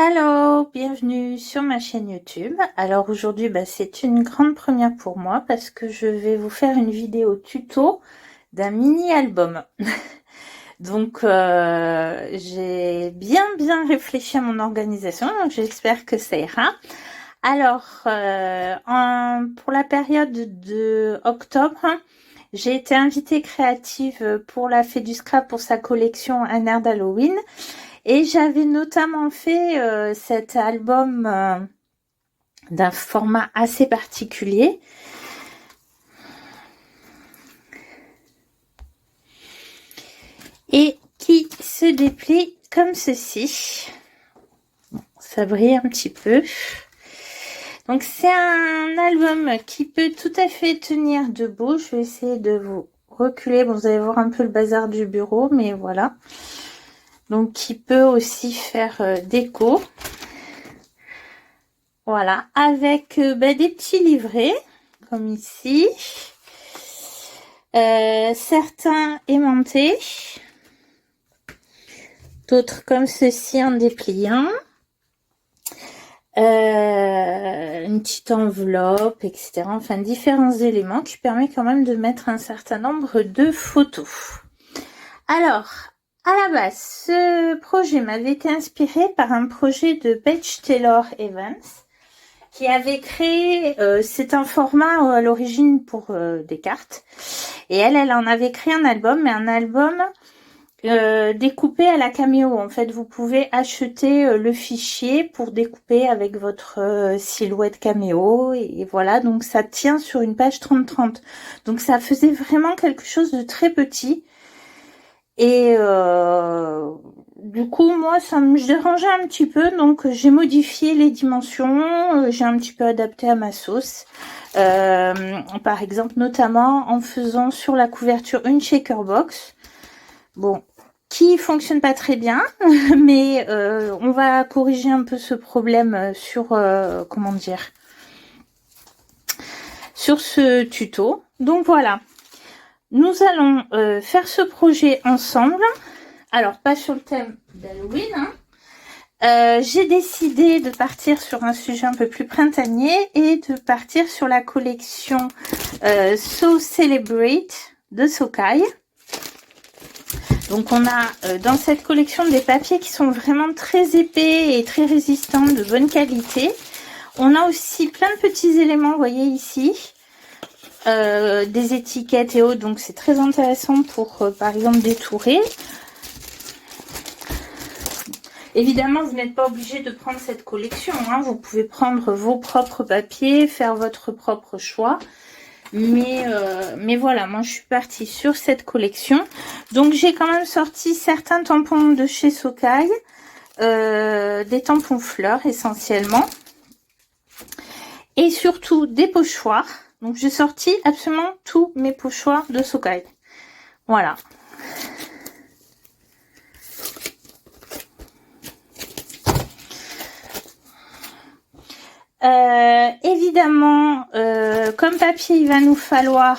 Hello, bienvenue sur ma chaîne YouTube. Alors aujourd'hui, c'est une grande première pour moi parce que je vais vous faire une vidéo tuto d'un mini-album. Donc j'ai bien réfléchi à mon organisation, donc j'espère que ça ira. Alors, pour la période de octobre, j'ai été invitée créative pour la Fée du Scrap pour sa collection Un air d'Halloween. Et j'avais notamment fait cet album d'un format assez particulier. Et qui se déplie comme ceci. Bon, ça brille un petit peu. Donc c'est un album qui peut tout à fait tenir debout. Je vais essayer de vous reculer. Bon, vous allez voir un peu le bazar du bureau, mais voilà. Donc qui peut aussi faire déco. Voilà, avec des petits livrets, comme ici. Certains aimantés. D'autres comme ceci en dépliant. Une petite enveloppe, etc. Enfin, différents éléments qui permettent quand même de mettre un certain nombre de photos. Alors, à la base, ce projet m'avait été inspiré par un projet de Paige Taylor Evans qui avait créé, c'est un format à l'origine pour des cartes, et elle en avait créé un album, mais un album découpé à la caméo. En fait, vous pouvez acheter le fichier pour découper avec votre silhouette caméo, et voilà, donc ça tient sur une page 30-30. Donc ça faisait vraiment quelque chose de très petit, et du coup, moi, ça me dérangeait un petit peu, donc j'ai modifié les dimensions, j'ai un petit peu adapté à ma sauce. Par exemple, notamment en faisant sur la couverture une shaker box. Bon, qui fonctionne pas très bien, mais on va corriger un peu ce problème sur, comment dire, sur ce tuto. Donc voilà, nous allons faire ce projet ensemble. Alors, pas sur le thème d'Halloween, hein. J'ai décidé de partir sur un sujet un peu plus printanier et de partir sur la collection So Celebrate de Sookai. Donc, on a dans cette collection des papiers qui sont vraiment très épais et très résistants, de bonne qualité. On a aussi plein de petits éléments, vous voyez ici, des étiquettes et autres. Donc, c'est très intéressant pour, par exemple, détourer. Évidemment, vous n'êtes pas obligé de prendre cette collection, hein. Vous pouvez prendre vos propres papiers, faire votre propre choix. Mais voilà, moi je suis partie sur cette collection. Donc j'ai quand même sorti certains tampons de chez Sookai, des tampons fleurs essentiellement. Et surtout des pochoirs. Donc j'ai sorti absolument tous mes pochoirs de Sookai. Voilà. Évidemment, comme papier, il va nous falloir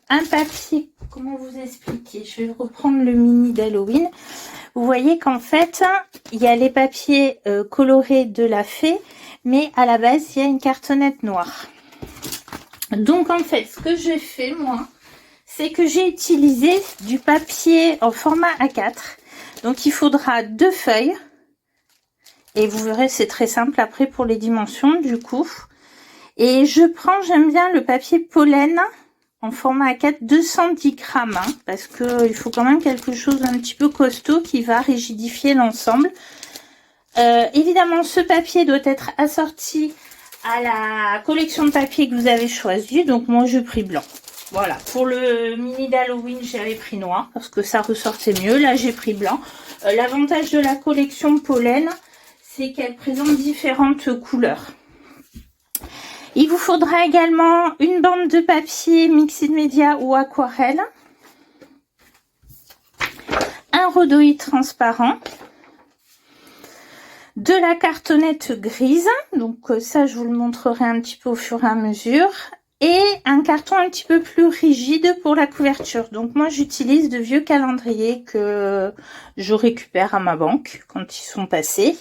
un papier, comment vous expliquer, je vais reprendre le mini d'Halloween. Vous voyez qu'en fait, il y a les papiers colorés de la fée, mais à la base, il y a une cartonnette noire. Donc en fait, ce que j'ai fait, moi, c'est que j'ai utilisé du papier en format A4. Donc il faudra 2 feuilles. Et vous verrez, c'est très simple après pour les dimensions du coup. Et j'aime bien le papier pollen en format A4 210 grammes. Hein, parce que il faut quand même quelque chose d'un petit peu costaud qui va rigidifier l'ensemble. Évidemment, ce papier doit être assorti à la collection de papier que vous avez choisi. Donc moi, j'ai pris blanc. Voilà, pour le mini d'Halloween, j'avais pris noir parce que ça ressortait mieux. Là, j'ai pris blanc. L'avantage de la collection pollen, c'est qu'elle présente différentes couleurs. Il vous faudra également une bande de papier mixed media ou aquarelle, un rhodoïde transparent, de la cartonnette grise, donc ça je vous le montrerai un petit peu au fur et à mesure, et un carton un petit peu plus rigide pour la couverture. Donc moi j'utilise de vieux calendriers que je récupère à ma banque quand ils sont passés.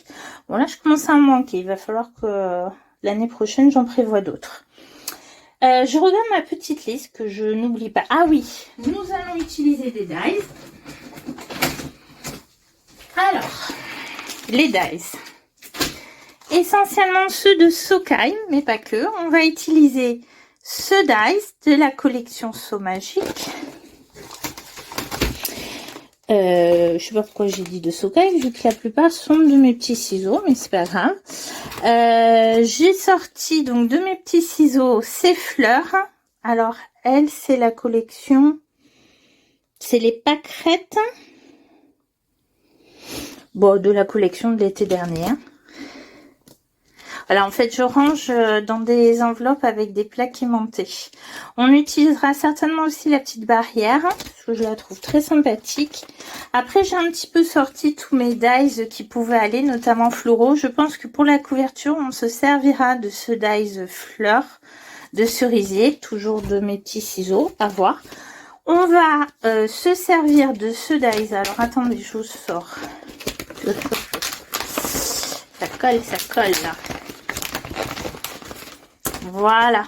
Bon là je commence à en manquer, il va falloir que l'année prochaine j'en prévois d'autres. Je regarde ma petite liste que je n'oublie pas. Ah oui, nous allons utiliser des dies. Alors, les dies. Essentiellement ceux de Sokai, mais pas que. On va utiliser ce dice de la collection So Magic. Je sais pas pourquoi j'ai dit de Sokai, vu que la plupart sont de mes petits ciseaux, mais c'est pas grave. J'ai sorti donc de mes petits ciseaux ces fleurs. Alors, elle, c'est la collection, c'est les pâquerettes. Bon, de la collection de l'été dernier. Voilà, en fait, je range dans des enveloppes avec des plaques aimantées. On utilisera certainement aussi la petite barrière, parce que je la trouve très sympathique. Après, j'ai un petit peu sorti tous mes dies qui pouvaient aller, notamment floraux. Je pense que pour la couverture, on se servira de ce dies fleur de cerisier, toujours de mes petits ciseaux, à voir. On va se servir de ce dies. Alors, attendez, je vous sors. Ça colle là. Voilà.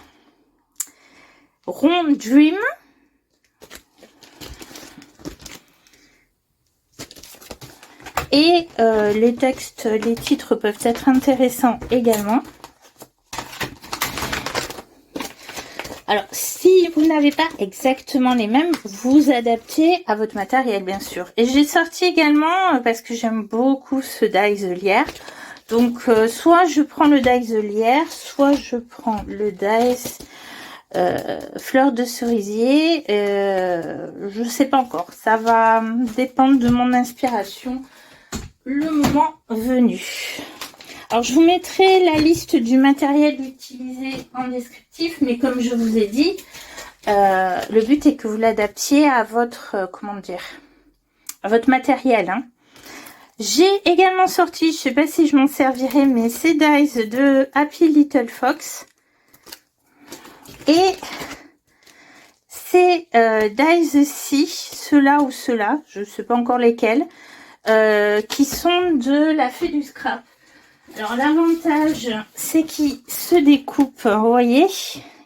Rond Dream. Et les textes, les titres peuvent être intéressants également. Alors, si vous n'avez pas exactement les mêmes, vous adaptez à votre matériel, bien sûr. Et j'ai sorti également, parce que j'aime beaucoup ce dies de lierre. Donc, soit je prends le dies de lierre, soit je prends le dies fleur de cerisier. Je sais pas encore. Ça va dépendre de mon inspiration le moment venu. Alors, je vous mettrai la liste du matériel utilisé en descriptif, mais comme je vous ai dit, le but est que vous l'adaptiez à votre, comment dire, à votre matériel. Hein. J'ai également sorti, je sais pas si je m'en servirai, mais ces dies de Happy Little Fox. Et ces dies-ci, ceux-là ou ceux-là, je sais pas encore lesquels, qui sont de la fée du scrap. Alors l'avantage, c'est qu'ils se découpent, vous voyez,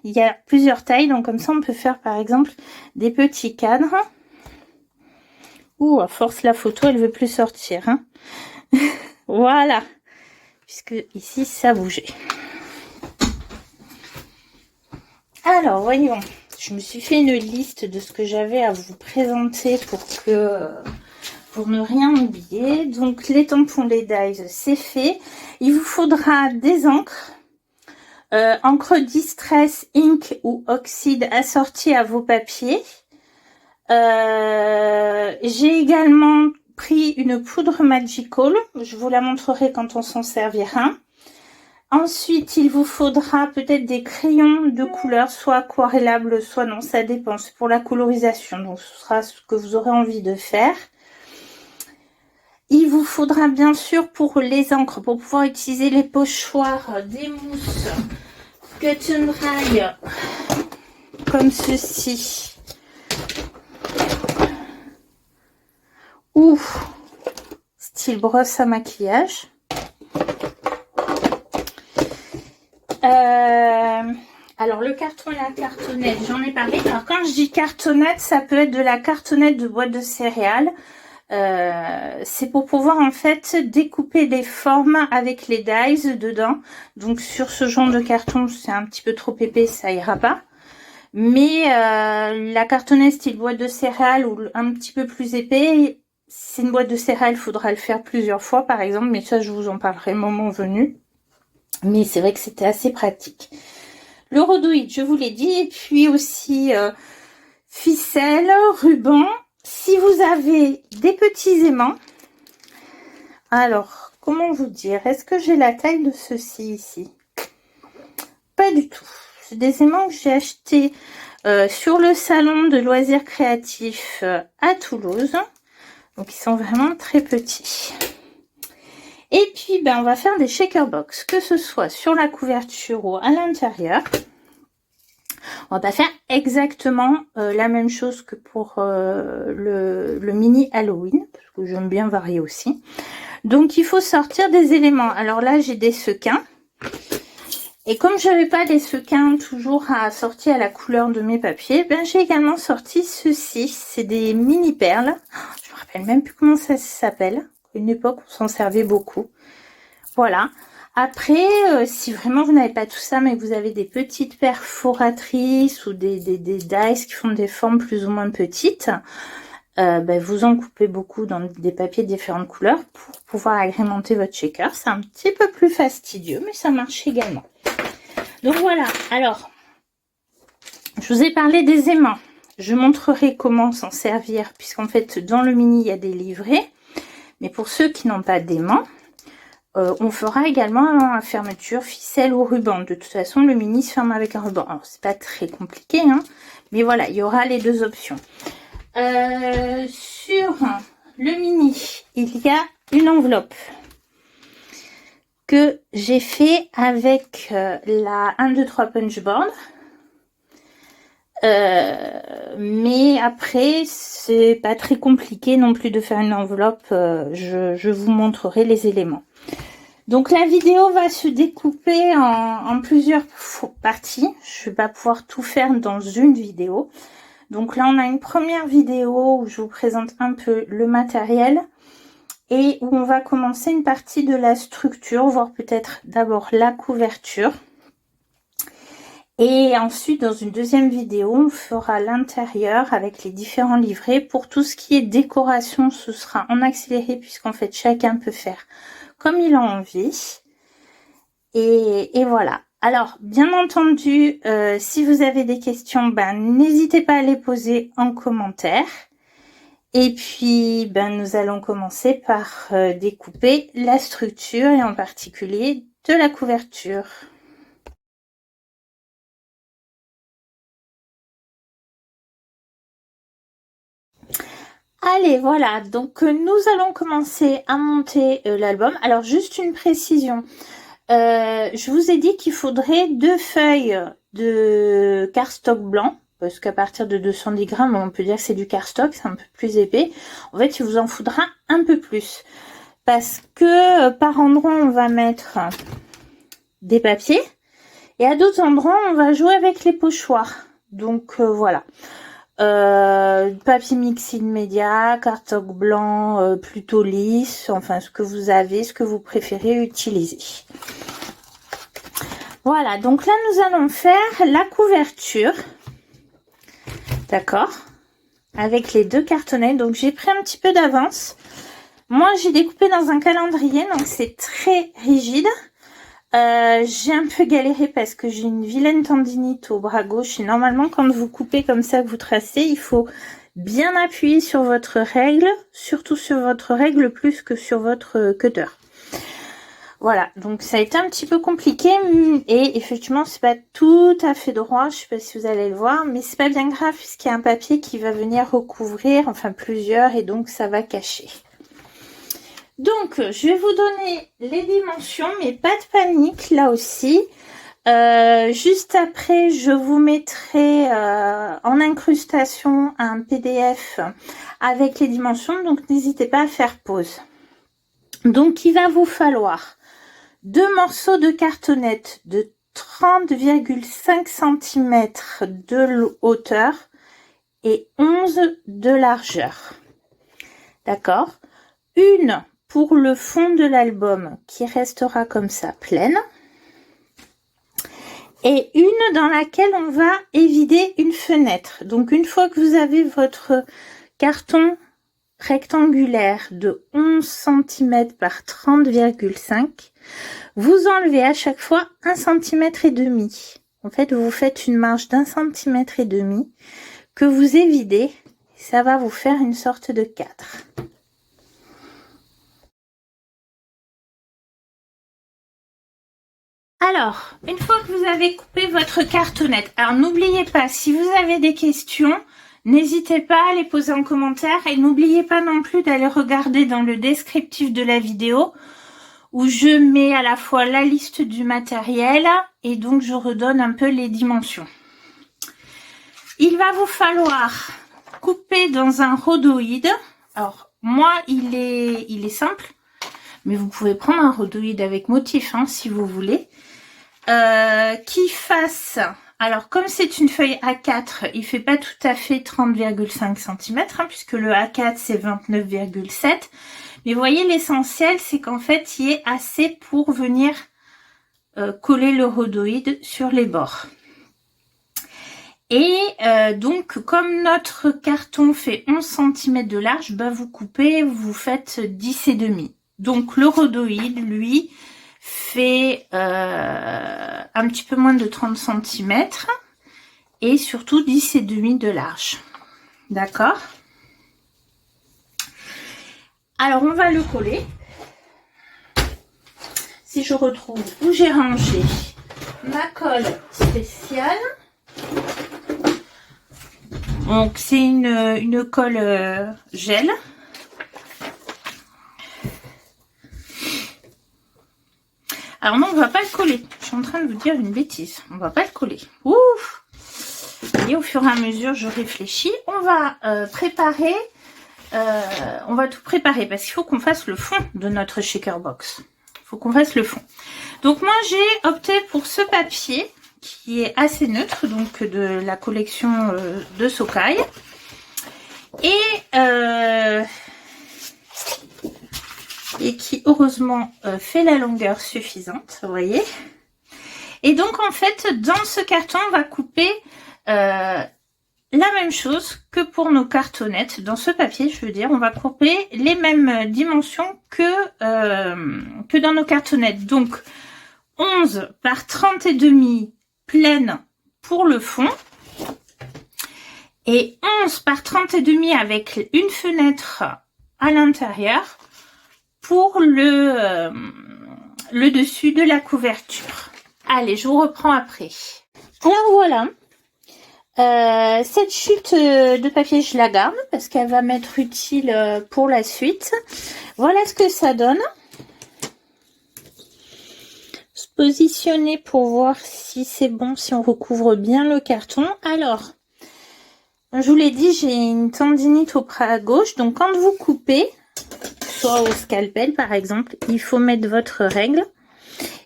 il y a plusieurs tailles, donc comme ça on peut faire par exemple des petits cadres. Ouh, à force la photo, elle veut plus sortir. Hein. Voilà, puisque ici ça a bougé. Alors voyons, je me suis fait une liste de ce que j'avais à vous présenter pour ne rien oublier. Donc les tampons, les dies, c'est fait. Il vous faudra des encres, encre Distress, Ink ou Oxyde assorties à vos papiers. J'ai également pris une poudre Magical. Je vous la montrerai quand on s'en servira. Ensuite, il vous faudra peut-être des crayons de couleur, soit aquarellables, soit non, ça dépend. C'est pour la colorisation, donc ce sera ce que vous aurez envie de faire. Il vous faudra bien sûr pour les encres, pour pouvoir utiliser les pochoirs, des mousses Cut and Dry comme ceci. Ou style brosse à maquillage. Alors le carton et la cartonnette, j'en ai parlé. Alors quand je dis cartonnette, ça peut être de la cartonnette de boîte de céréales. C'est pour pouvoir en fait découper des formes avec les dies dedans. Donc sur ce genre de carton, c'est un petit peu trop épais, ça ira pas. Mais la cartonnette style boîte de céréales ou un petit peu plus épais, c'est une boîte de céréales, il faudra le faire plusieurs fois par exemple. Mais ça, je vous en parlerai moment venu. Mais c'est vrai que c'était assez pratique. Le rhodoïde, je vous l'ai dit. Et puis aussi ficelle, ruban. Si vous avez des petits aimants, alors, comment vous dire? Est-ce que j'ai la taille de ceci ici? Pas du tout. C'est des aimants que j'ai achetés sur le salon de loisirs créatifs à Toulouse. Donc, ils sont vraiment très petits. Et puis, ben, on va faire des shaker box, que ce soit sur la couverture ou à l'intérieur. On va pas faire exactement la même chose que pour le mini Halloween, parce que j'aime bien varier aussi. Donc il faut sortir des éléments. Alors là j'ai des sequins. Et comme je n'avais pas des sequins toujours à sortir à la couleur de mes papiers, ben j'ai également sorti ceci. C'est des mini perles. Je me rappelle même plus comment ça s'appelle. À une époque on s'en servait beaucoup. Voilà. Après, si vraiment vous n'avez pas tout ça, mais que vous avez des petites perforatrices ou des dies qui font des formes plus ou moins petites, ben vous en coupez beaucoup dans des papiers de différentes couleurs pour pouvoir agrémenter votre shaker. C'est un petit peu plus fastidieux, mais ça marche également. Donc voilà, alors, je vous ai parlé des aimants. Je montrerai comment s'en servir, puisqu'en fait, dans le mini, il y a des livrets. Mais pour ceux qui n'ont pas d'aimants, on fera également la fermeture ficelle ou ruban. De toute façon, le mini se ferme avec un ruban. Alors, c'est pas très compliqué, hein, mais voilà, il y aura les deux options. Sur le mini, il y a une enveloppe que j'ai fait avec la 1, 2, 3 punch board. Mais après, c'est pas très compliqué non plus de faire une enveloppe. Je vous montrerai les éléments. Donc la vidéo va se découper en plusieurs parties. Je vais pas pouvoir tout faire dans une vidéo. Donc là, on a une première vidéo où je vous présente un peu le matériel et où on va commencer une partie de la structure, voire peut-être d'abord la couverture. Et ensuite, dans une deuxième vidéo, on fera l'intérieur avec les différents livrets. Pour tout ce qui est décoration, ce sera en accéléré puisqu'en fait, chacun peut faire comme il a envie. Et voilà. Alors, bien entendu, si vous avez des questions, ben, n'hésitez pas à les poser en commentaire. Et puis, ben, nous allons commencer par découper la structure et en particulier de la couverture. Allez, voilà, donc nous allons commencer à monter l'album. Alors, juste une précision. Je vous ai dit qu'il faudrait 2 feuilles de cardstock blanc, parce qu'à partir de 210 grammes, on peut dire que c'est du cardstock, c'est un peu plus épais. En fait, il vous en faudra un peu plus, parce que par endroit, on va mettre des papiers, et à d'autres endroits, on va jouer avec les pochoirs. Donc voilà. Papier mixé média, cardstock blanc plutôt lisse, enfin ce que vous avez, ce que vous préférez utiliser. Voilà, donc là nous allons faire la couverture, d'accord, avec les 2 cartonnets. Donc j'ai pris un petit peu d'avance. Moi j'ai découpé dans un calendrier, donc c'est très rigide. J'ai un peu galéré parce que j'ai une vilaine tendinite au bras gauche et normalement quand vous coupez comme ça que vous tracez, il faut bien appuyer sur votre règle, surtout sur votre règle plus que sur votre cutter. Voilà, donc ça a été un petit peu compliqué et effectivement c'est pas tout à fait droit, je sais pas si vous allez le voir, mais c'est pas bien grave puisqu'il y a un papier qui va venir recouvrir, enfin plusieurs, et donc ça va cacher. Donc, je vais vous donner les dimensions, mais pas de panique là aussi. Juste après, je vous mettrai en incrustation un PDF avec les dimensions, donc n'hésitez pas à faire pause. Donc, il va vous falloir 2 morceaux de cartonnette de 30,5 cm de hauteur et 11 de largeur. D'accord ? Une pour le fond de l'album qui restera comme ça pleine et une dans laquelle on va évider une fenêtre. Donc une fois que vous avez votre carton rectangulaire de 11 cm par 30,5, vous enlevez à chaque fois 1,5 cm. En fait, vous faites une marge d'1,5 cm que vous évidez. Ça va vous faire une sorte de cadre. Alors, une fois que vous avez coupé votre cartonnette, alors n'oubliez pas, si vous avez des questions, n'hésitez pas à les poser en commentaire et n'oubliez pas non plus d'aller regarder dans le descriptif de la vidéo où je mets à la fois la liste du matériel et donc je redonne un peu les dimensions. il va vous falloir couper dans un rhodoïde. Alors, moi, il est simple, mais vous pouvez prendre un rhodoïde avec motif, hein, si vous voulez. Qui fasse... Alors, comme c'est une feuille A4, il fait pas tout à fait 30,5 cm, hein, puisque le A4, c'est 29,7. Mais vous voyez, l'essentiel, c'est qu'en fait, il y ait assez pour venir coller le rhodoïde sur les bords. Et donc, comme notre carton fait 11 cm de large, bah, vous coupez, vous faites 10,5. Donc, le rhodoïde, lui, fait un petit peu moins de 30 cm et surtout 10,5 de large. D'accord? Alors, on va le coller. Si je retrouve où j'ai rangé ma colle spéciale. Donc, c'est une colle gel. Alors non, on va pas le coller. Je suis en train de vous dire une bêtise. On va pas le coller. Ouf! Et au fur et à mesure, je réfléchis. On va préparer. On va tout préparer parce qu'il faut qu'on fasse le fond de notre shaker box. Il faut qu'on fasse le fond. Donc moi, j'ai opté pour ce papier qui est assez neutre, donc de la collection de Socai. Et qui heureusement fait la longueur suffisante, vous voyez. Et donc en fait, dans ce carton, on va couper la même chose que pour nos cartonnettes. Dans ce papier, je veux dire, on va couper les mêmes dimensions que dans nos cartonnettes. Donc 11 par 30,5 pleine pour le fond. Et 11 par 30,5 avec une fenêtre à l'intérieur pour le dessus de la couverture. Allez, je vous reprends après. Alors voilà, cette chute de papier, je la garde parce qu'elle va m'être utile pour la suite. Voilà ce que ça donne. Se positionner pour voir si c'est bon, si on recouvre bien le carton. Alors, je vous l'ai dit, j'ai une tendinite au bras gauche, donc quand vous coupez, soit au scalpel par exemple, il faut mettre votre règle.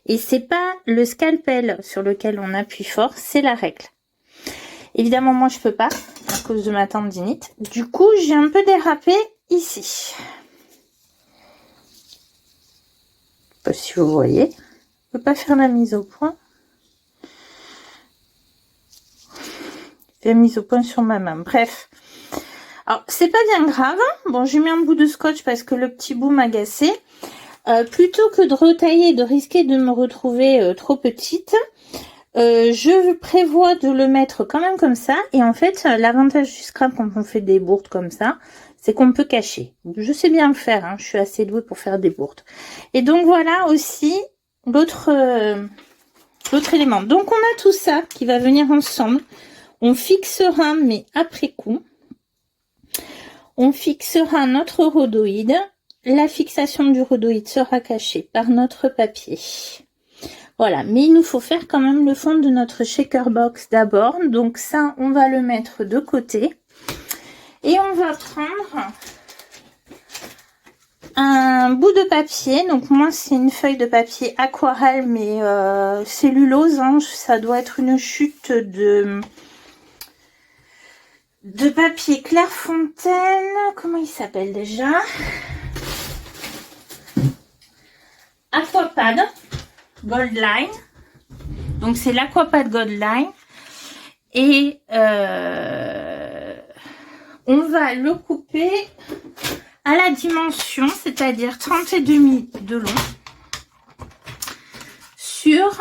Et c'est pas le scalpel sur lequel on appuie fort, c'est la règle. Évidemment, moi je peux pas à cause de ma tendinite. Du coup, j'ai un peu dérapé ici. Je sais pas si vous voyez. Je peux pas faire la mise au point. Je fais la mise au point sur ma main. Bref. Alors, c'est pas bien grave. Bon, j'ai mis un bout de scotch parce que le petit bout m'agaçait. Plutôt que de retailler et de risquer de me retrouver trop petite, je prévois de le mettre quand même comme ça. Et en fait, l'avantage du scrap quand on fait des bourdes comme ça, c'est qu'on peut cacher. Je sais bien le faire, hein, je suis assez douée pour faire des bourdes. Et donc voilà aussi l'autre élément. Donc on a tout ça qui va venir ensemble. On fixera, mais après coup, on fixera notre rhodoïde. La fixation du rhodoïde sera cachée par notre papier. Voilà, mais il nous faut faire quand même le fond de notre shaker box d'abord. Donc ça, on va le mettre de côté. Et on va prendre un bout de papier. Donc moi, c'est une feuille de papier aquarelle, mais cellulose. Hein, ça doit être une chute de papier Clairefontaine. Comment il s'appelle déjà ? Aquapad Gold Line. Donc c'est l'Aquapad Gold Line. Et on va le couper à la dimension, c'est-à-dire 30,5 de long sur...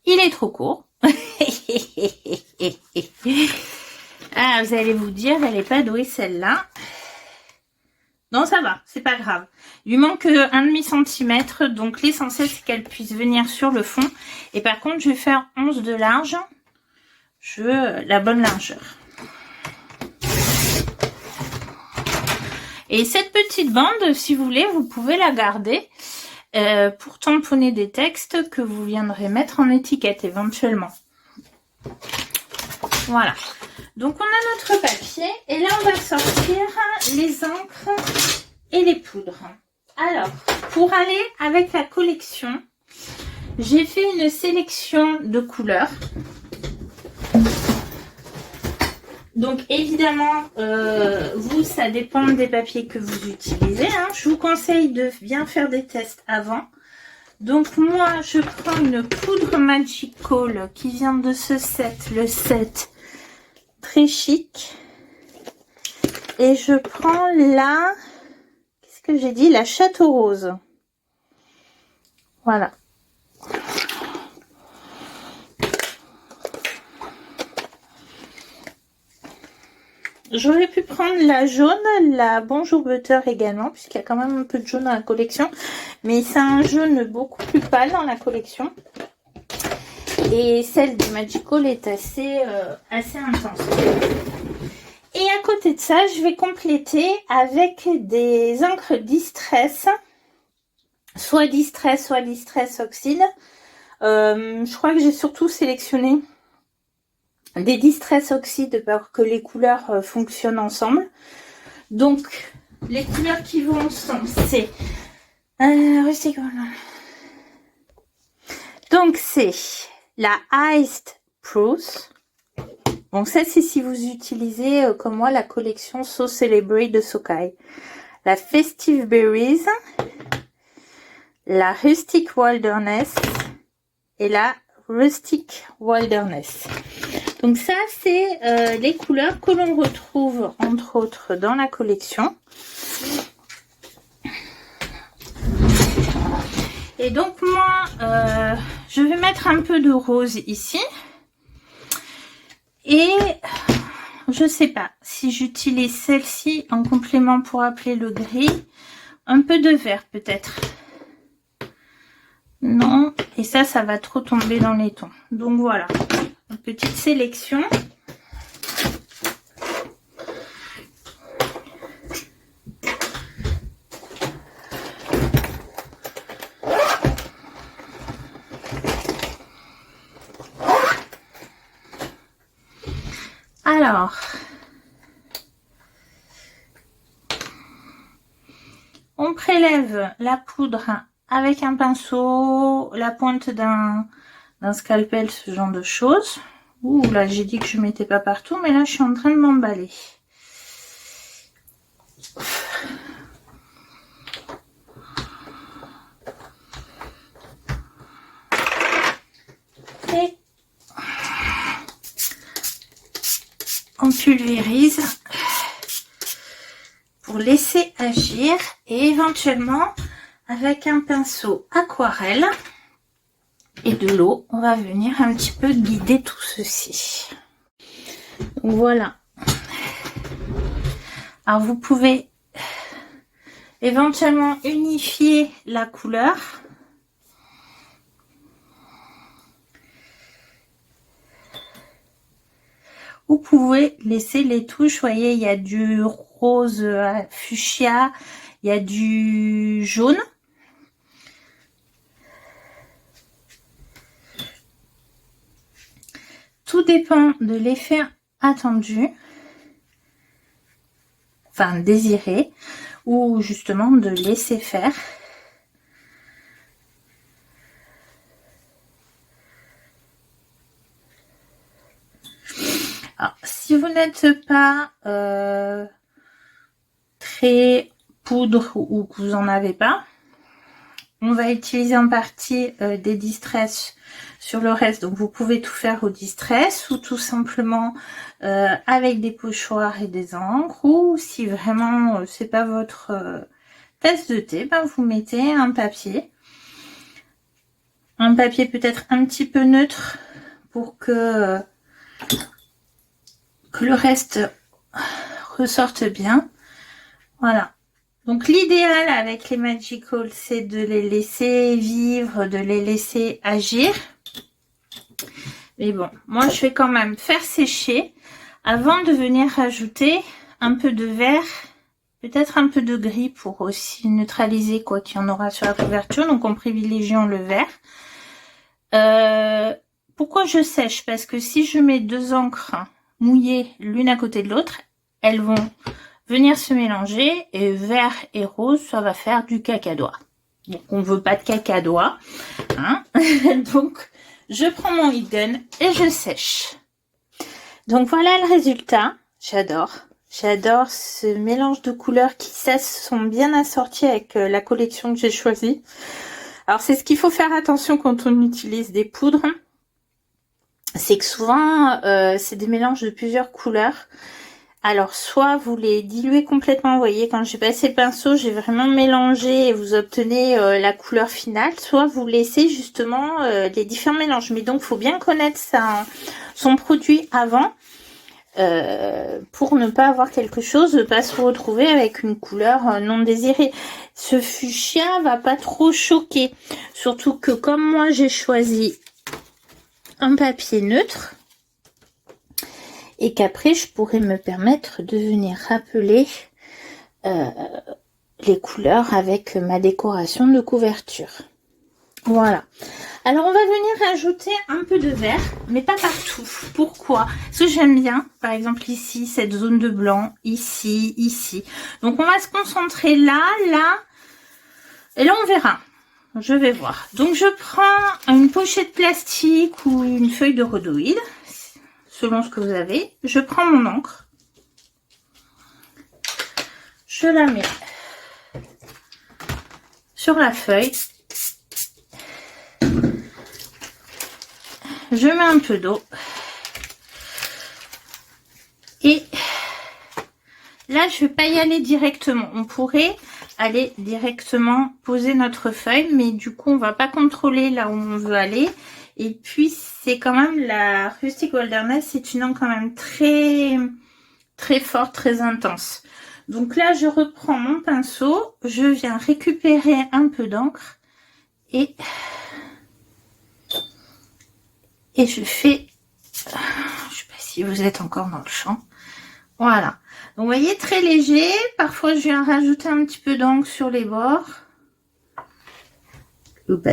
Il est trop court. Ah, vous allez vous dire, elle n'est pas douée celle-là. Non, ça va, c'est pas grave. Il lui manque 1,5 cm, donc l'essentiel c'est qu'elle puisse venir sur le fond. Et par contre, je vais faire 11 de large. Je veux la bonne largeur. Et cette petite bande, si vous voulez, vous pouvez la garder pour tamponner des textes que vous viendrez mettre en étiquette éventuellement. Voilà. Donc on a notre papier et là on va sortir les encres et les poudres. Alors, pour aller avec la collection, j'ai fait une sélection de couleurs. Donc évidemment, vous, ça dépend des papiers que vous utilisez, hein. Je vous conseille de bien faire des tests avant. Donc moi, je prends une poudre Magical qui vient de ce set, le set très chic. Et je prends la, qu'est-ce que j'ai dit? La Château Rose. Voilà. J'aurais pu prendre la jaune, la Bonjour Butter également, puisqu'il y a quand même un peu de jaune dans la collection. Mais c'est un jaune beaucoup plus pâle dans la collection. Et celle du Magical est assez intense. Et à côté de ça, je vais compléter avec des encres Distress. Soit Distress Oxide. Je crois que j'ai surtout sélectionné des Distress Oxide pour que les couleurs fonctionnent ensemble. Donc, les couleurs qui vont ensemble, c'est... donc, c'est la Iced Prose. Donc, ça, c'est si vous utilisez, comme moi, la collection So Celebrate de Socai. La Festive Berries, la Rustic Wilderness et la Rustic Wilderness. Donc ça, c'est les couleurs que l'on retrouve, entre autres, dans la collection. Et donc, moi, je vais mettre un peu de rose ici. Et je sais pas si j'utilise celle-ci en complément pour appeler le gris. Un peu de vert, peut-être. Non. Et ça va trop tomber dans les tons. Donc, voilà. Une petite sélection. Alors, on prélève la poudre avec un pinceau, la pointe d'un scalpel, ce genre de choses. Ouh, là, j'ai dit que je ne mettais pas partout, mais là, je suis en train de m'emballer. Et on pulvérise pour laisser agir et éventuellement, avec un pinceau aquarelle et de l'eau, on va venir un petit peu guider tout ceci. Donc voilà. Alors vous pouvez éventuellement unifier la couleur. Vous pouvez laisser les touches, vous voyez, il y a du rose fuchsia, il y a du jaune. Tout dépend de l'effet attendu, enfin désiré, ou justement de laisser faire. Alors, si vous n'êtes pas très poudre ou que vous en avez pas, on va utiliser en partie des distress sur le reste. Donc vous pouvez tout faire au distress ou tout simplement avec des pochoirs et des encres, ou si vraiment c'est pas votre tasse de thé, ben vous mettez un papier peut-être un petit peu neutre pour que le reste ressorte bien. Voilà. Donc l'idéal avec les Magical, c'est de les laisser vivre, de les laisser agir. Mais bon, moi je vais quand même faire sécher avant de venir rajouter un peu de vert, peut-être un peu de gris pour aussi neutraliser quoi qu'il y en aura sur la couverture. Donc en privilégiant le vert. pourquoi je sèche? Parce que si je mets 2 encres mouillées l'une à côté de l'autre, elles vont venir se mélanger et vert et rose, ça va faire du cacadois. Donc on veut pas de cacadois, hein. Donc je prends mon heat gun et je sèche. Donc voilà le résultat. J'adore. J'adore ce mélange de couleurs qui sont bien assortis avec la collection que j'ai choisie. Alors c'est ce qu'il faut faire attention quand on utilise des poudres. C'est que souvent c'est des mélanges de plusieurs couleurs. Alors soit vous les diluez complètement, vous voyez quand j'ai passé le pinceau j'ai vraiment mélangé et vous obtenez la couleur finale, soit vous laissez justement les différents mélanges. Mais donc il faut bien connaître son produit avant pour ne pas avoir quelque chose, ne pas se retrouver avec une couleur non désirée. Ce fuchsia va pas trop choquer, surtout que comme moi j'ai choisi un papier neutre, et qu'après je pourrais me permettre de venir rappeler les couleurs avec ma décoration de couverture. Voilà. Alors on va venir ajouter un peu de vert, mais pas partout. Pourquoi? Parce que j'aime bien, par exemple ici, cette zone de blanc, ici, ici. Donc on va se concentrer là, là, et là on verra. Je vais voir. Donc je prends une pochette plastique ou une feuille de rhodoïde, selon ce que vous avez. Je prends mon encre. Je la mets sur la feuille. Je mets un peu d'eau. Et là, je vais pas y aller directement. On pourrait aller directement poser notre feuille, mais du coup, on va pas contrôler là où on veut aller. Et puis, c'est quand même la Rustic Wilderness, c'est une encre quand même très, très forte, très intense. Donc là, je reprends mon pinceau, je viens récupérer un peu d'encre et je fais, je sais pas si vous êtes encore dans le champ. Voilà. Donc, vous voyez, très léger. Parfois, je viens rajouter un petit peu d'encre sur les bords. Oups.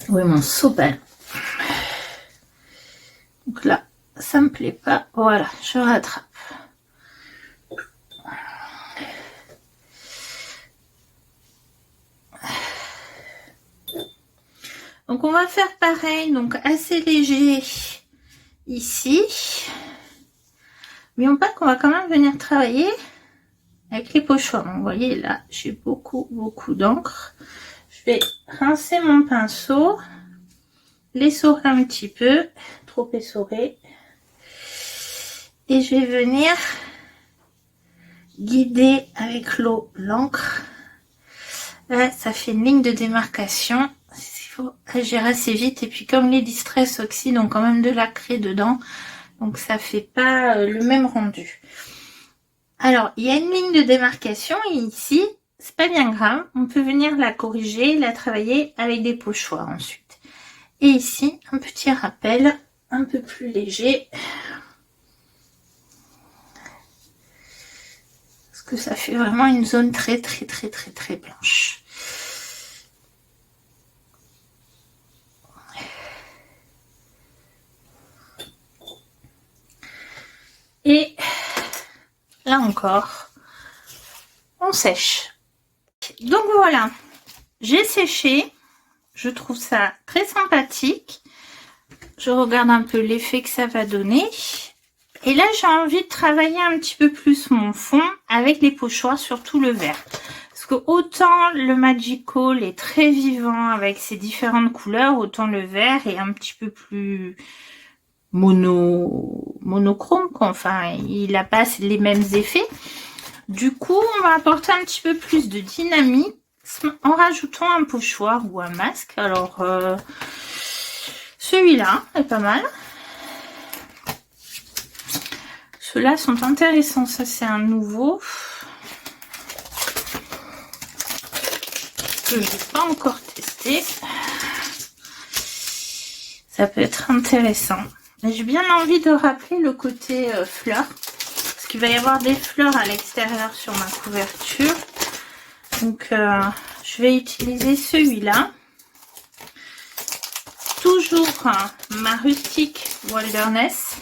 Oui, mon sopalin. Donc là, ça me plaît pas. Voilà, je rattrape. Donc on va faire pareil, donc assez léger ici. Mais on pas qu'on va quand même venir travailler avec les pochoirs. Donc, vous voyez là, j'ai beaucoup d'encre. Je vais rincer mon pinceau, l'essorer un petit peu, trop essoré. Et je vais venir guider avec l'eau l'encre. Là, ça fait une ligne de démarcation. Il faut agir assez vite. Et puis comme les Distress Oxy ont quand même de la craie dedans, donc ça fait pas le même rendu. Alors, il y a une ligne de démarcation et ici, c'est pas bien grave. On peut venir la corriger, la travailler avec des pochoirs ensuite. Et ici, un petit rappel un peu plus léger. Parce que ça fait vraiment une zone très blanche. Et là encore, on sèche. Donc voilà, j'ai séché. Je trouve ça très sympathique. Je regarde un peu l'effet que ça va donner. Et là, j'ai envie de travailler un petit peu plus mon fond avec les pochoirs, surtout le vert. Parce que autant le Magical est très vivant avec ses différentes couleurs, autant le vert est un petit peu plus monochrome, quoi. Enfin, il n'a pas les mêmes effets. Du coup, on va apporter un petit peu plus de dynamisme en rajoutant un pochoir ou un masque. Alors, celui-là est pas mal. Ceux-là sont intéressants. Ça, c'est un nouveau que je n'ai pas encore testé. Ça peut être intéressant. J'ai bien envie de rappeler le côté fleur. Parce qu'il va y avoir des fleurs à l'extérieur sur ma couverture. Donc je vais utiliser celui-là. Toujours ma Rustic Wilderness.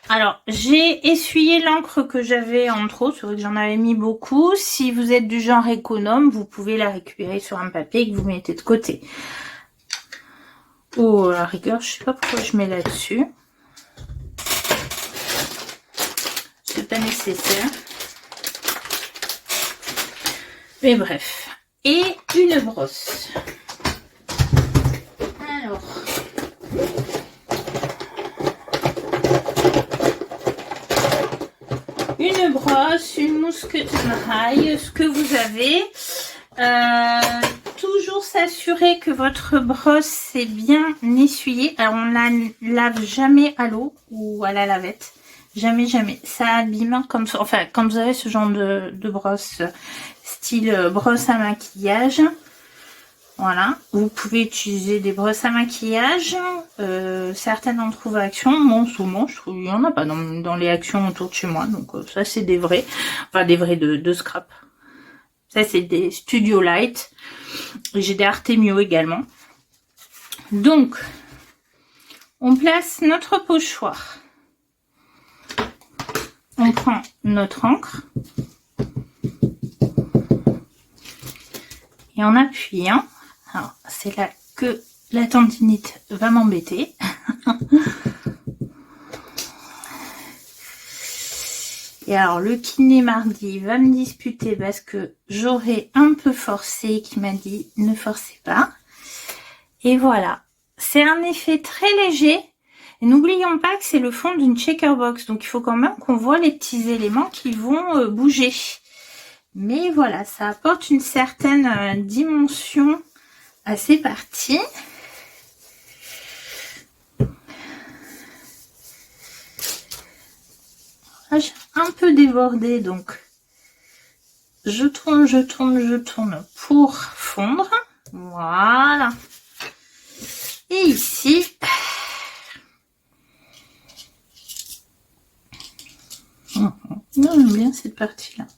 Alors, j'ai essuyé l'encre que j'avais en trop. C'est vrai que j'en avais mis beaucoup. Si vous êtes du genre économe, vous pouvez la récupérer sur un papier que vous mettez de côté. Oh, à la rigueur, je sais pas pourquoi je mets là-dessus. C'est pas nécessaire. Mais bref. Et une brosse. Alors... une brosse, une mousquetaire, ce que vous avez. Toujours s'assurer que votre brosse est bien essuyée. Alors on la lave jamais à l'eau ou à la lavette. Jamais, jamais. Ça abîme comme ça. Enfin, quand vous avez ce genre de brosse style brosse à maquillage. Voilà, vous pouvez utiliser des brosses à maquillage, certaines en trouvent Action, bon souvent je trouve il n'y en a pas dans les Actions autour de chez moi, donc ça c'est des vrais, enfin des vrais de scrap. Ça c'est des Studio Light, j'ai des Artemio également. Donc, on place notre pochoir, on prend notre encre, et en appuyant, alors c'est là que la tendinite va m'embêter. Et alors le kiné mardi va me disputer parce que j'aurais un peu forcé, qui m'a dit ne forcez pas. Et voilà, c'est un effet très léger. Et n'oublions pas que c'est le fond d'une checkerbox, donc il faut quand même qu'on voit les petits éléments qui vont bouger. Mais voilà, ça apporte une certaine dimension à ces parties. Là, j'ai un peu débordé, donc je tourne, je tourne, je tourne pour fondre. Voilà. Et ici, j'aime bien cette partie-là.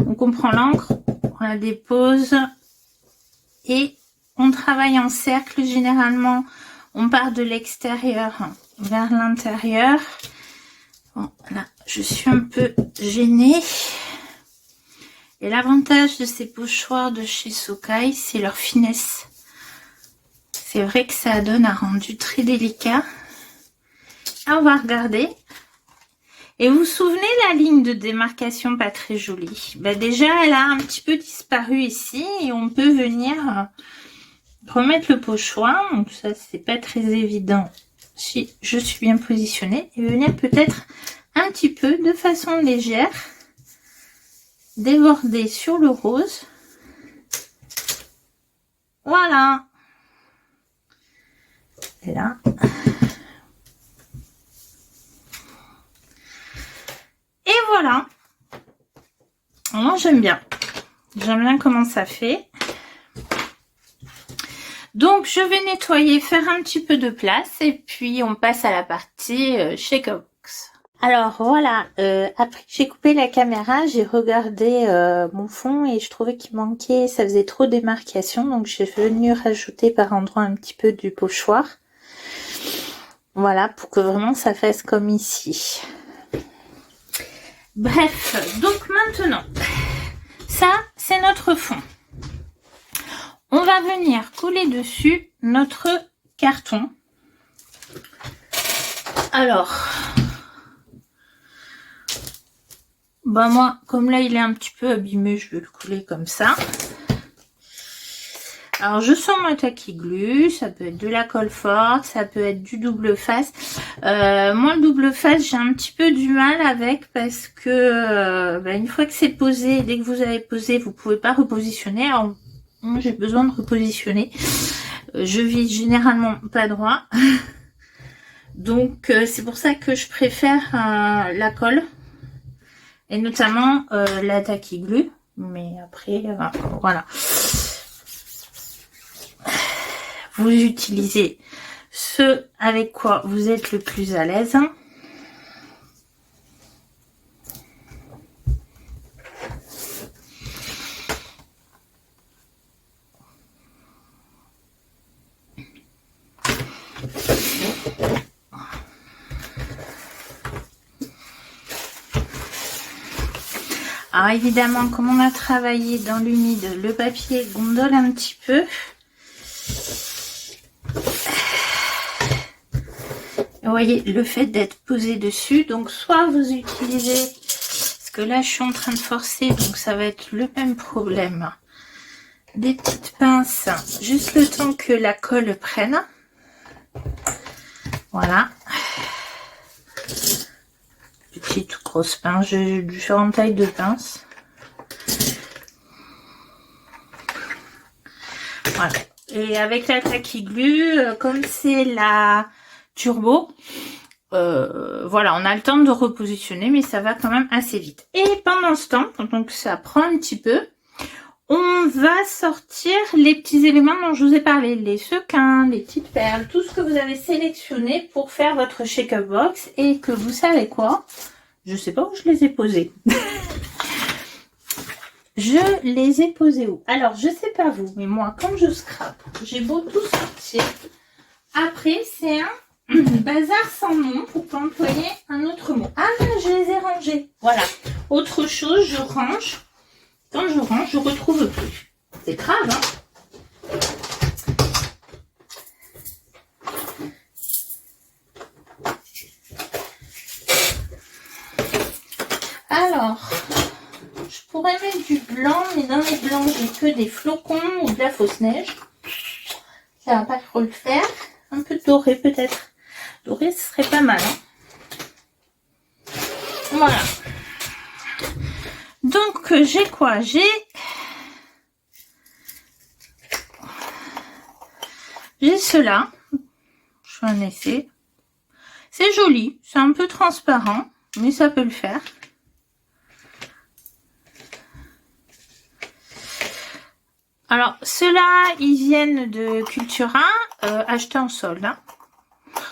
Donc on prend l'encre, on la dépose et on travaille en cercle. Généralement, on part de l'extérieur vers l'intérieur. Bon, là, je suis un peu gênée. Et l'avantage de ces pochoirs de chez Socai, c'est leur finesse. C'est vrai que ça donne un rendu très délicat. Ah, on va regarder. Et vous vous souvenez la ligne de démarcation pas très jolie? Bah déjà, elle a un petit peu disparu ici et on peut venir remettre le pochoir. Donc ça, c'est pas très évident si je suis bien positionnée. Et venir peut-être un petit peu de façon légère déborder sur le rose. Voilà. Et là. Et voilà. Moi, j'aime bien. J'aime bien comment ça fait. Donc, je vais nettoyer, faire un petit peu de place et puis on passe à la partie Checkerbox. Alors, voilà. Après que j'ai coupé la caméra, j'ai regardé mon fond et je trouvais qu'il manquait, ça faisait trop démarcation. Donc, j'ai venu rajouter par endroit un petit peu du pochoir. Voilà, pour que vraiment ça fasse comme ici. Bref, donc maintenant, ça, c'est notre fond. On va venir coller dessus notre carton. Alors, bah moi, comme là, il est un petit peu abîmé, je vais le coller comme ça. Alors, je sors ma tacky glue, ça peut être de la colle forte, ça peut être du double face. Moi, le double face, j'ai un petit peu du mal avec parce que une fois que c'est posé, dès que vous avez posé, vous pouvez pas repositionner. Alors, moi, j'ai besoin de repositionner. Je vise généralement pas droit. Donc, c'est pour ça que je préfère la colle. Et notamment la tacky glue. Mais après, voilà. Vous utilisez ce avec quoi vous êtes le plus à l'aise. Alors évidemment, comme on a travaillé dans l'humide, le papier gondole un petit peu. Vous voyez, le fait d'être posé dessus, donc soit vous utilisez, parce que là je suis en train de forcer, donc ça va être le même problème, des petites pinces, juste le temps que la colle prenne. Voilà. Petite ou grosse pince, j'ai différentes tailles de pinces. Voilà. Et avec la tacky glue, comme c'est la turbo, voilà, on a le temps de repositionner, mais ça va quand même assez vite. Et pendant ce temps, donc ça prend un petit peu, on va sortir les petits éléments dont je vous ai parlé, les sequins, les petites perles, tout ce que vous avez sélectionné pour faire votre shake-up box et que vous savez quoi, je sais pas où je les ai posés. Je les ai posés où? Alors, je sais pas vous, mais moi, quand je scrape, j'ai beau tout sortir. Après, c'est un bazar sans nom pour pas employer un autre mot. Ah, je les ai rangés. Voilà. Autre chose, je range. Quand je range, je retrouve plus. C'est grave, hein? Alors, je pourrais mettre du blanc, mais dans les blancs, j'ai que des flocons ou de la fausse neige. Ça va pas trop le faire. Un peu de doré peut-être. Doré, ce serait pas mal. Hein, voilà. Donc, j'ai quoi? J'ai cela. Je fais un essai. C'est joli. C'est un peu transparent, mais ça peut le faire. Alors, ceux-là, ils viennent de Cultura, achetés en solde. Hein.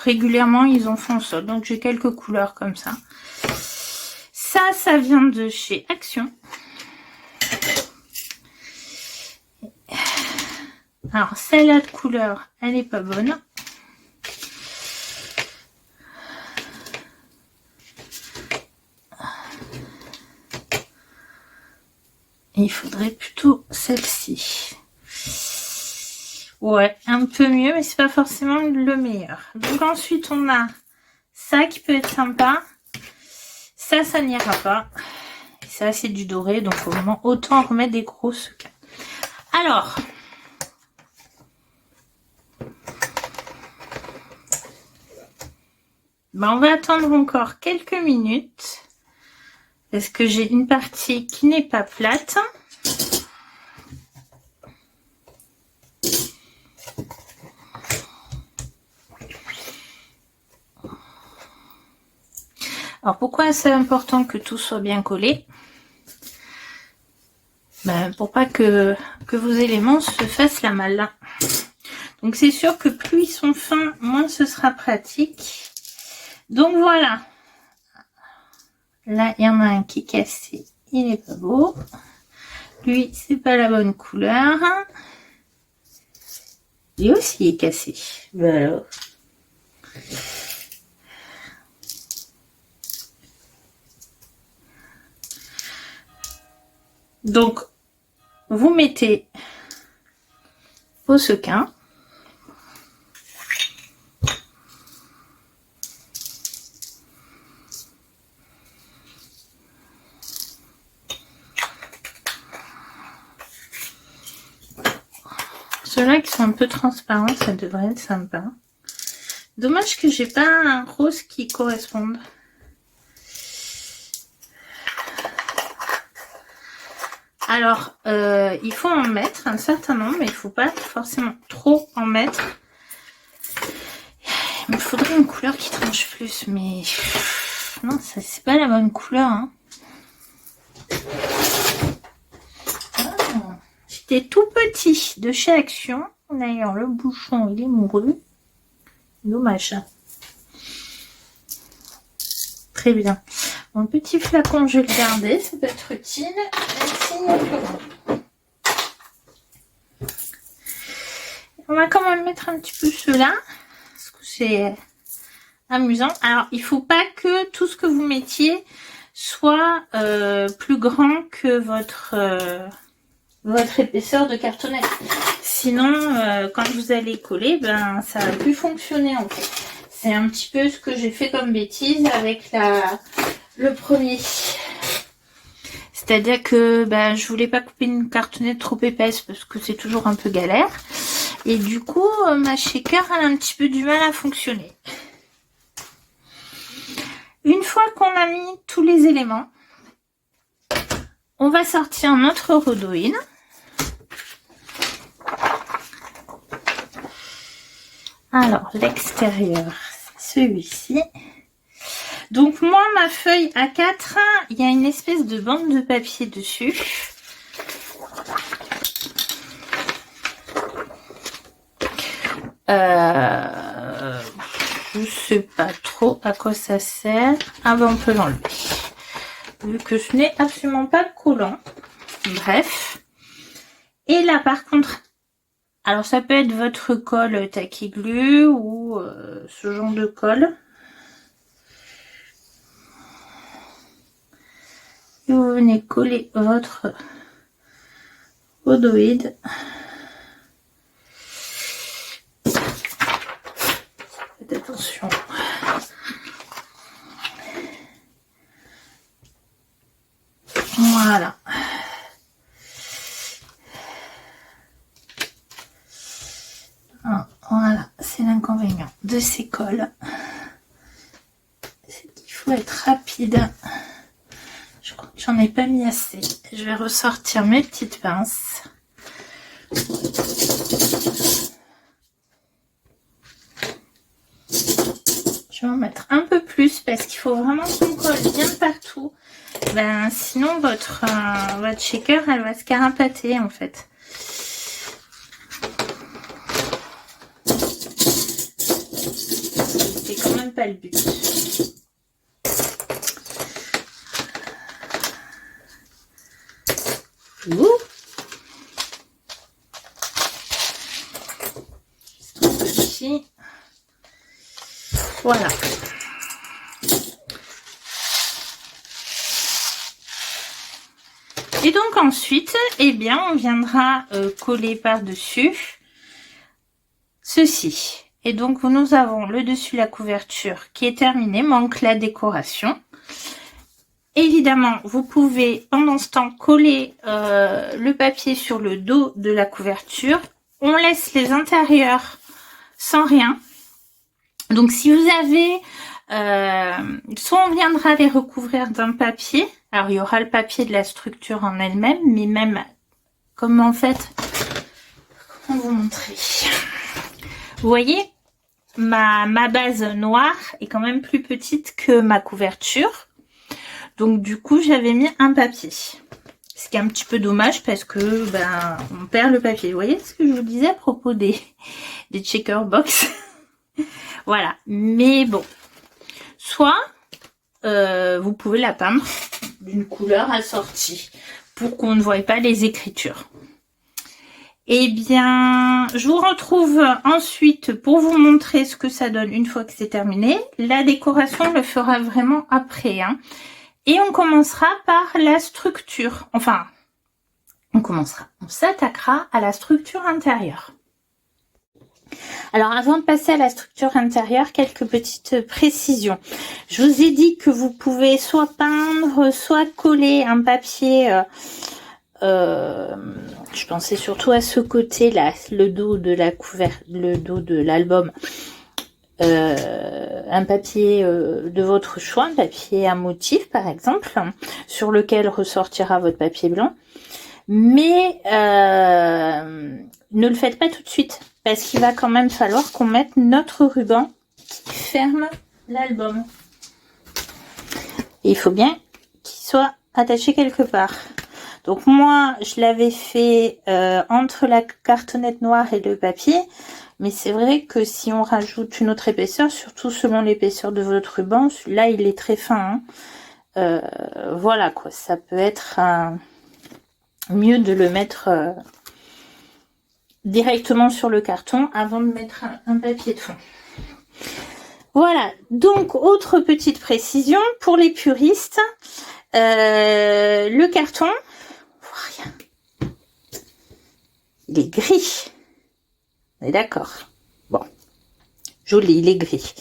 Régulièrement, ils en font en solde. Donc, j'ai quelques couleurs comme ça. Ça vient de chez Action. Alors, celle-là de couleur, elle n'est pas bonne. Il faudrait plutôt celle-ci. Ouais, un peu mieux, mais c'est pas forcément le meilleur. Donc ensuite, on a ça qui peut être sympa. Ça n'ira pas. Et ça, c'est du doré, donc au moment, autant remettre des gros sequins. Alors, on va attendre encore quelques minutes. Parce que j'ai une partie qui n'est pas plate. Alors pourquoi c'est important que tout soit bien collé? Pour pas que vos éléments se fassent la malle. Donc c'est sûr que plus ils sont fins, moins ce sera pratique. Donc voilà. Là, il y en a un qui est cassé. Il n'est pas beau. Lui, c'est pas la bonne couleur. Lui aussi est cassé. Alors. Donc, vous mettez vos sequins. Ceux-là qui sont un peu transparents, ça devrait être sympa. Dommage que j'ai pas un rose qui corresponde. Alors, il faut en mettre un certain nombre, mais il faut pas forcément trop en mettre. Il me faudrait une couleur qui tranche plus, mais non, ça c'est pas la bonne couleur. Hein. C'était tout petit de chez Action. D'ailleurs, le bouchon, il est mouru. Dommage. Très bien. Mon petit flacon, je vais le garder. Ça peut être utile. On va quand même mettre un petit peu cela. Parce que c'est amusant. Alors, il faut pas que tout ce que vous mettiez soit plus grand que votre épaisseur de cartonnette. Sinon, quand vous allez coller, ben ça va plus fonctionner en fait. C'est un petit peu ce que j'ai fait comme bêtise avec le premier. C'est-à-dire que ben, je voulais pas couper une cartonnette trop épaisse parce que c'est toujours un peu galère. Et du coup, ma shaker elle a un petit peu du mal à fonctionner. Une fois qu'on a mis tous les éléments, on va sortir notre rhodoïne. Alors, l'extérieur, c'est celui-ci. Donc, moi, ma feuille A4, il y a une espèce de bande de papier dessus. Je sais pas trop à quoi ça sert. Ah ben, on peut l'enlever. Vu que ce n'est absolument pas collant. Bref. Et là, par contre, alors ça peut être votre colle Tacky Glue ou ce genre de colle. Et vous venez coller votre rhodoïde. Faites attention. Voilà. Voilà, c'est l'inconvénient de ces colles. C'est qu'il faut être rapide. Je crois que j'en ai pas mis assez. Je vais ressortir mes petites pinces. Je vais en mettre un peu plus parce qu'il faut vraiment qu'on colle bien partout. Ben, sinon, votre shaker, elle va se carapater en fait. C'est quand même pas le but. Ouh. Juste un petit. Voilà. Et donc ensuite, eh bien, on viendra coller par-dessus ceci. Et donc, nous avons le dessus de la couverture qui est terminé, manque la décoration. Évidemment, vous pouvez pendant ce temps coller le papier sur le dos de la couverture. On laisse les intérieurs sans rien. Donc, si vous avez... soit on viendra les recouvrir d'un papier. Alors, il y aura le papier de la structure en elle-même, mais même comme en fait... Comment vous montrer? Vous voyez, ma base noire est quand même plus petite que ma couverture. Donc, du coup, j'avais mis un papier. Ce qui est un petit peu dommage parce que ben on perd le papier. Vous voyez ce que je vous disais à propos des checker box? Voilà. Mais bon. Soit vous pouvez la peindre d'une couleur assortie pour qu'on ne voie pas les écritures. Eh bien, je vous retrouve ensuite pour vous montrer ce que ça donne une fois que c'est terminé. La décoration, on le fera vraiment après. Hein. Et on commencera par la structure. Enfin, on s'attaquera à la structure intérieure. Alors, avant de passer à la structure intérieure, quelques petites précisions. Je vous ai dit que vous pouvez soit peindre, soit coller un papier... je pensais surtout à ce côté-là, le dos de la couverture, le dos de l'album. Un papier de votre choix, un papier à motif par exemple, sur lequel ressortira votre papier blanc. Mais ne le faites pas tout de suite, parce qu'il va quand même falloir qu'on mette notre ruban qui ferme l'album. Et il faut bien qu'il soit attaché quelque part. Donc moi, je l'avais fait entre la cartonnette noire et le papier. Mais c'est vrai que si on rajoute une autre épaisseur, surtout selon l'épaisseur de votre ruban, celui-là, il est très fin. Hein. Voilà quoi, ça peut être mieux de le mettre directement sur le carton avant de mettre un papier de fond. Voilà, donc autre petite précision pour les puristes, le carton, on voit rien, il est gris, on est d'accord, bon, joli, il est gris.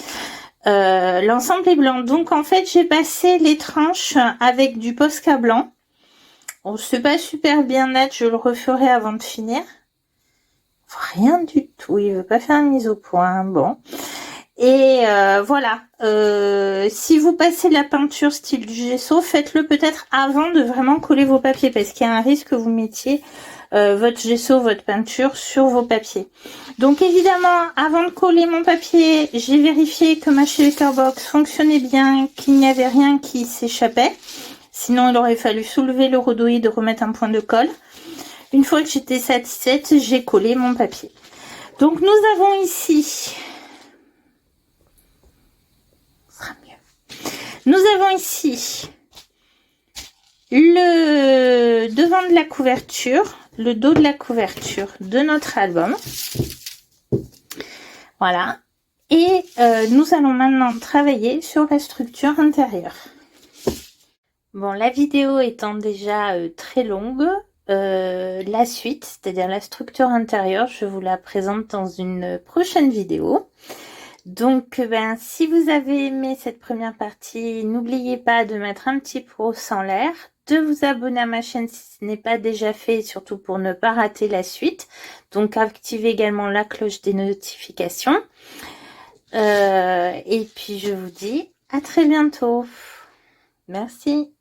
L'ensemble est blanc, donc en fait j'ai passé les tranches avec du Posca blanc. Bon, c'est pas super bien net, je le referai avant de finir. Rien du tout, il veut pas faire une mise au point, bon. Et voilà, si vous passez de la peinture style du gesso, faites-le peut-être avant de vraiment coller vos papiers, parce qu'il y a un risque que vous mettiez votre gesso, votre peinture sur vos papiers. Donc évidemment, avant de coller mon papier, j'ai vérifié que ma shaker box fonctionnait bien, qu'il n'y avait rien qui s'échappait. Sinon, il aurait fallu soulever le rhodoïde, remettre un point de colle. Une fois que j'étais satisfaite, j'ai collé mon papier. Donc nous avons ici, ça sera mieux. Nous avons ici le devant de la couverture, le dos de la couverture de notre album. Voilà. Et nous allons maintenant travailler sur la structure intérieure. Bon, la vidéo étant déjà très longue, la suite, c'est-à-dire la structure intérieure, je vous la présente dans une prochaine vidéo. Donc, si vous avez aimé cette première partie, n'oubliez pas de mettre un petit pouce en l'air, de vous abonner à ma chaîne si ce n'est pas déjà fait, surtout pour ne pas rater la suite. Donc, activez également la cloche des notifications. Et puis, je vous dis à très bientôt. Merci.